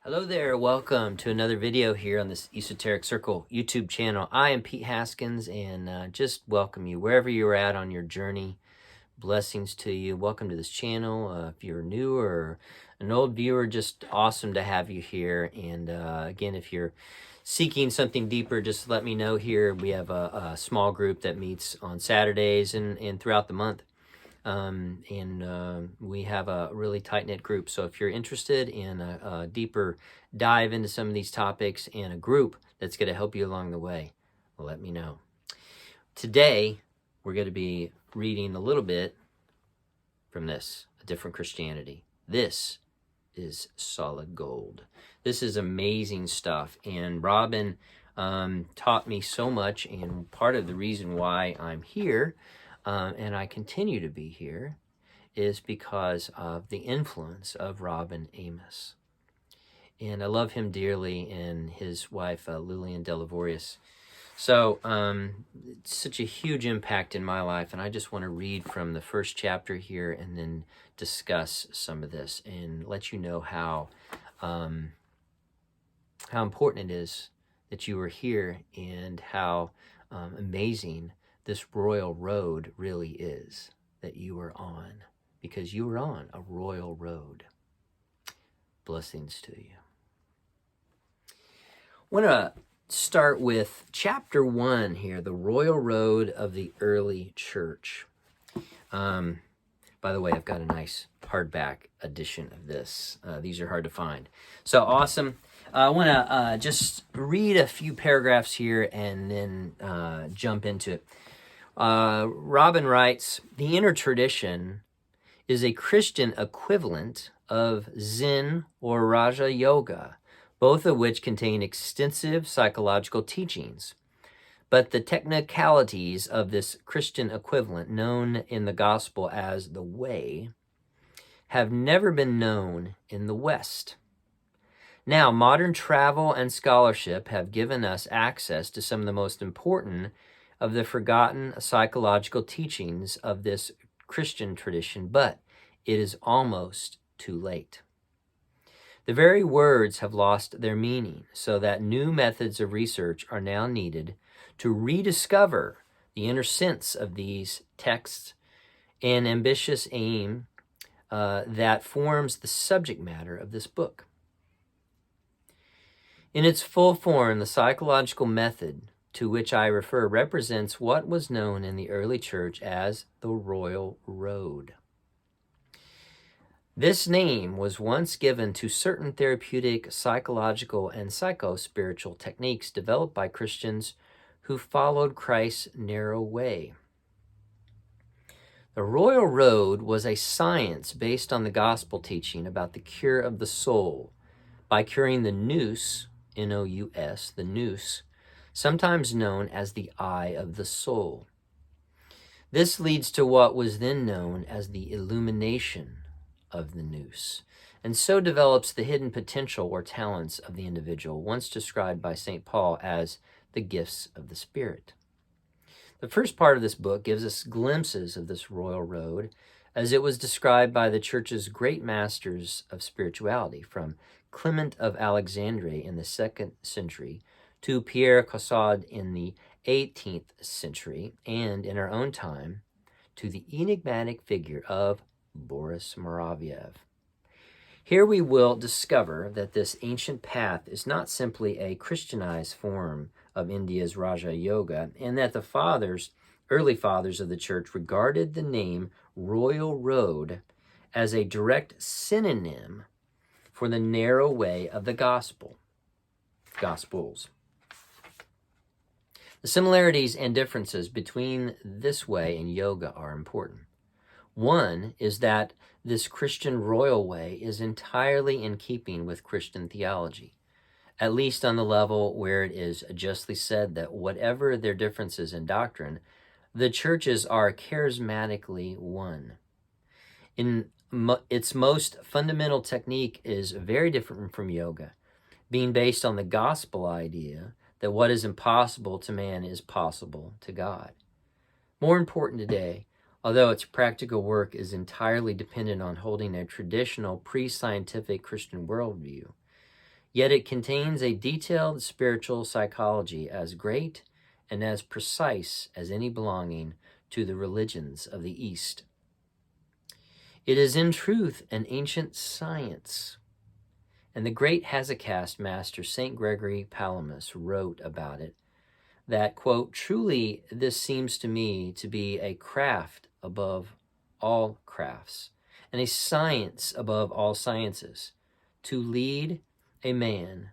Hello there, welcome to another video here on this Esoteric Circle YouTube channel. I am Pete Haskins and just welcome you wherever you're at on your journey. Blessings to you. Welcome to this channel. If you're new or an old viewer, just awesome to have you here. And again, if you're seeking something deeper, just let me know here. We have a small group that meets on Saturdays and throughout the month. We have a really tight-knit group. So if you're interested in a deeper dive into some of these topics and a group that's going to help you along the way, let me know. Today, we're going to be reading a little bit from this, A Different Christianity. This is solid gold. This is amazing stuff. And Robin taught me so much, and part of the reason why I'm here and I continue to be here is because of the influence of Robin Amos. And I love him dearly, and his wife, Lillian Delavorius. So it's such a huge impact in my life, and I just want to read from the first chapter here and then discuss some of this and let you know how important it is that you are here and how amazing this royal road really is that you are on, because you are on a royal road. Blessings to you. I want to start with chapter 1 here, the royal road of the early church. By the way, I've got a nice hardback edition of this. These are hard to find. So awesome. I want to just read a few paragraphs here and then jump into it. Robin writes, the inner tradition is a Christian equivalent of Zen or Raja Yoga, both of which contain extensive psychological teachings. But the technicalities of this Christian equivalent, known in the gospel as the Way, have never been known in the West. Now, modern travel and scholarship have given us access to some of the most important of the forgotten psychological teachings of this Christian tradition, but it is almost too late. The very words have lost their meaning, so that new methods of research are now needed to rediscover the inner sense of these texts, an ambitious aim that forms the subject matter of this book. In its full form, the psychological method to which I refer represents what was known in the early church as the Royal Road. This name was once given to certain therapeutic, psychological, and psycho-spiritual techniques developed by Christians who followed Christ's narrow way. The Royal Road was a science based on the gospel teaching about the cure of the soul by curing the nous, N-O-U-S, the nous, sometimes known as the eye of the soul. This leads to what was then known as the illumination of the nous, and so develops the hidden potential or talents of the individual, once described by St. Paul as the gifts of the Spirit. The first part of this book gives us glimpses of this royal road as it was described by the church's great masters of spirituality, from Clement of Alexandria in the 2nd century to Pierre Caussade in the 18th century, and in our own time, to the enigmatic figure of Boris Moraviev. Here we will discover that this ancient path is not simply a Christianized form of India's Raja Yoga, and that the early fathers of the church regarded the name Royal Road as a direct synonym for the narrow way of the Gospels. The similarities and differences between this way and yoga are important. One is that this Christian royal way is entirely in keeping with Christian theology, at least on the level where it is justly said that whatever their differences in doctrine, the churches are charismatically one. Its most fundamental technique is very different from yoga, being based on the gospel idea that what is impossible to man is possible to God. More important today, although its practical work is entirely dependent on holding a traditional pre-scientific Christian worldview, Yet it contains a detailed spiritual psychology as great and as precise as any belonging to the religions of the East. It is in truth an ancient science, and the great Hesychast master St. Gregory Palamas wrote about it that, quote, truly this seems to me to be a craft above all crafts, and a science above all sciences, to lead a man,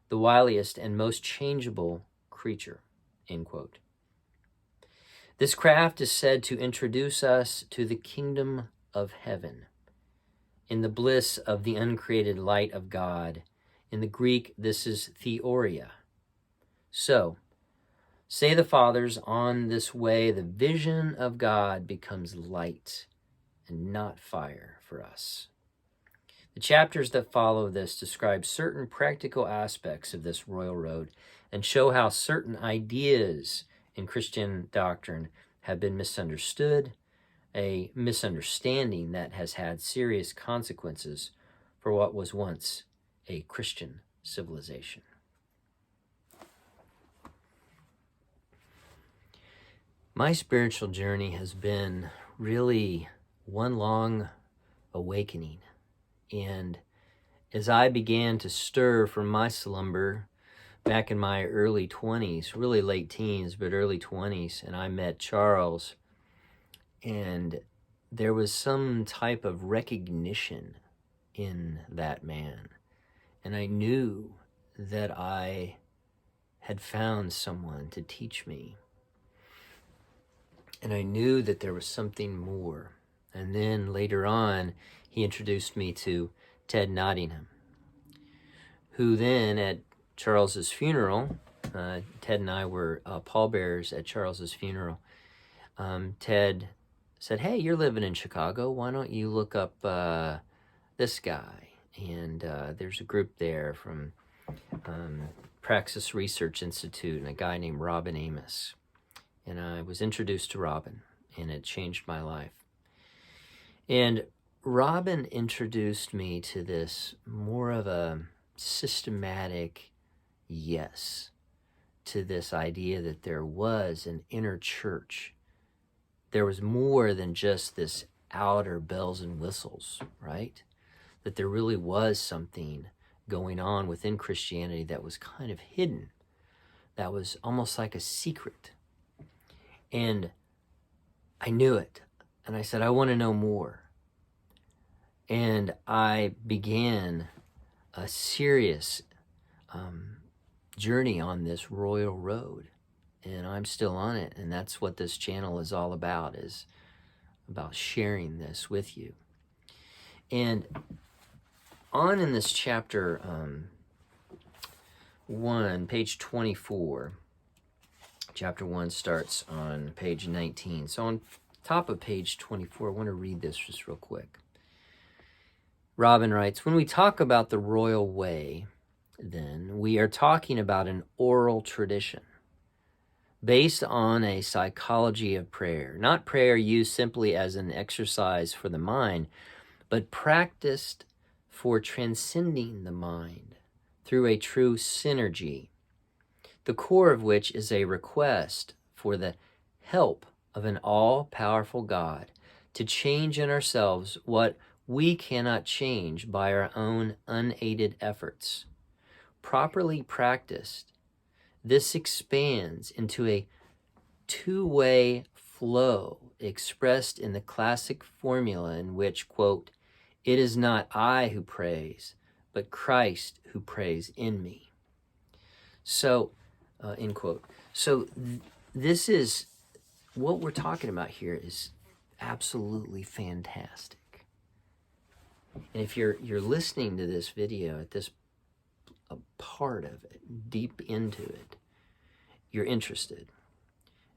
the wiliest and most changeable creature, end quote. This craft is said to introduce us to the kingdom of heaven, in the bliss of the uncreated light of God. In the Greek, this is theoria. So, say the fathers, on this way the vision of God becomes light and not fire for us. The chapters that follow this describe certain practical aspects of this royal road and show how certain ideas in Christian doctrine have been misunderstood, a misunderstanding that has had serious consequences for what was once a Christian civilization. My spiritual journey has been really one long awakening. And as I began to stir from my slumber back in my early 20s, really late teens, but early 20s, and I met Charles, and there was some type of recognition in that man. And I knew that I had found someone to teach me. And I knew that there was something more. And then later on, he introduced me to Ted Nottingham, who then at Charles's funeral, Ted and I were pallbearers at Charles's funeral. Ted said, hey, you're living in Chicago. Why don't you look up this guy? And there's a group there from Praxis Research Institute and a guy named Robin Amos. And I was introduced to Robin, and it changed my life. And Robin introduced me to this more of a systematic yes to this idea that there was an inner church. There was more than just this outer bells and whistles, right? That there really was something going on within Christianity that was kind of hidden, that was almost like a secret. And I knew it. And I said, I want to know more. And I began a serious journey on this royal road. And I'm still on it. And that's what this channel is all about, is about sharing this with you. And on in this chapter 1, page 24, chapter 1 starts on page 19. So on top of page 24, I want to read this just real quick. Robin writes, when we talk about the royal way, then we are talking about an oral tradition based on a psychology of prayer, not prayer used simply as an exercise for the mind, but practiced for transcending the mind through a true synergy, the core of which is a request for the help of an all-powerful God to change in ourselves what we cannot change by our own unaided efforts. Properly practiced, this expands into a two-way flow expressed in the classic formula in which, quote, it is not I who prays, but Christ who prays in me. So, end quote. So this is, what we're talking about here is absolutely fantastic. And if you're listening to this video at this part of it, deep into it, you're interested.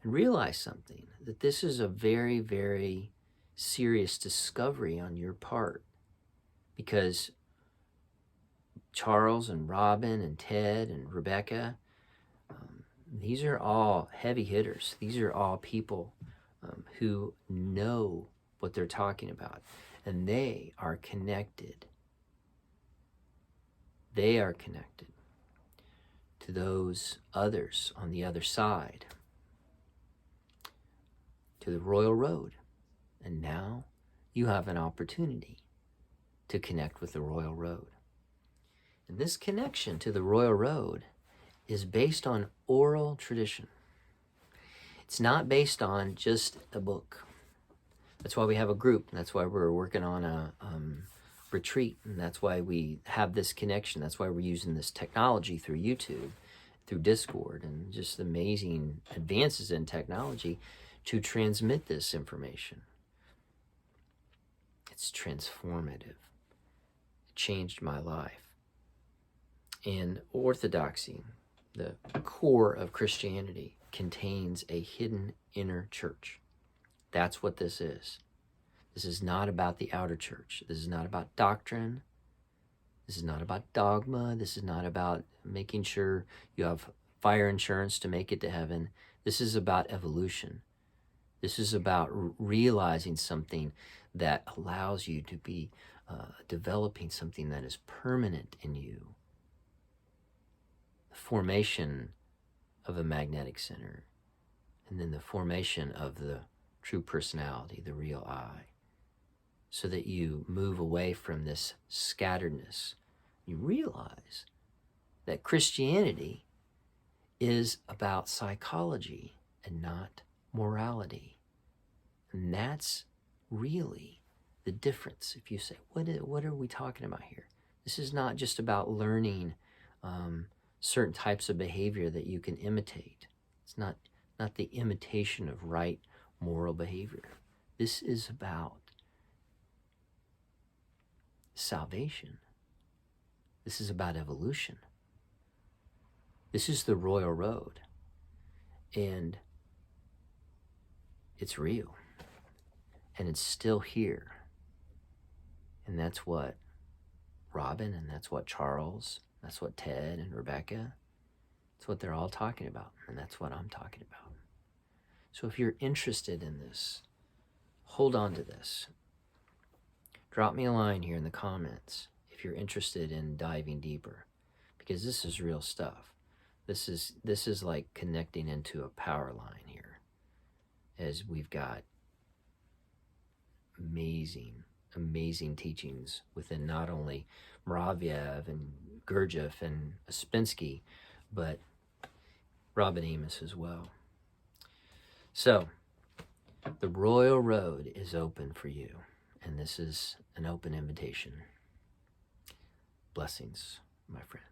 And realize something, that this is a very, very serious discovery on your part. Because Charles and Robin and Ted and Rebecca, these are all heavy hitters. These are all people who know what they're talking about. And they are connected they are connected to those others on the other side, to the royal road. And now you have an opportunity to connect with the royal road. And this connection to the royal road is based on oral tradition. It's not based on just a book. That's why we have a group. That's why we're working on a retreat. And that's why we have this connection. That's why we're using this technology through YouTube, through Discord, and just amazing advances in technology to transmit this information. It's transformative. It changed my life. And orthodoxy, the core of Christianity, contains a hidden inner church. That's what this is. This is not about the outer church. This is not about doctrine. This is not about dogma. This is not about making sure you have fire insurance to make it to heaven. This is about evolution. This is about realizing something that allows you to be developing something that is permanent in you. The formation of a magnetic center, and then the formation of the true personality, the real I, so that you move away from this scatteredness. You realize that Christianity is about psychology and not morality. And that's really the difference. If you say, what are we talking about here? This is not just about learning certain types of behavior that you can imitate. It's not the imitation of right moral behavior. This is about salvation. This is about evolution. This is the royal road. And it's real. And it's still here. And that's what Robin, and that's what Charles, that's what Ted and Rebecca, that's what they're all talking about. And that's what I'm talking about. So if you're interested in this, hold on to this. Drop me a line here in the comments if you're interested in diving deeper, because this is real stuff. This is like connecting into a power line here, as we've got amazing teachings within not only Moraviev and Gurdjieff and Ouspensky, but Robin Amos as well. So, the royal road is open for you, and this is an open invitation. Blessings, my friend.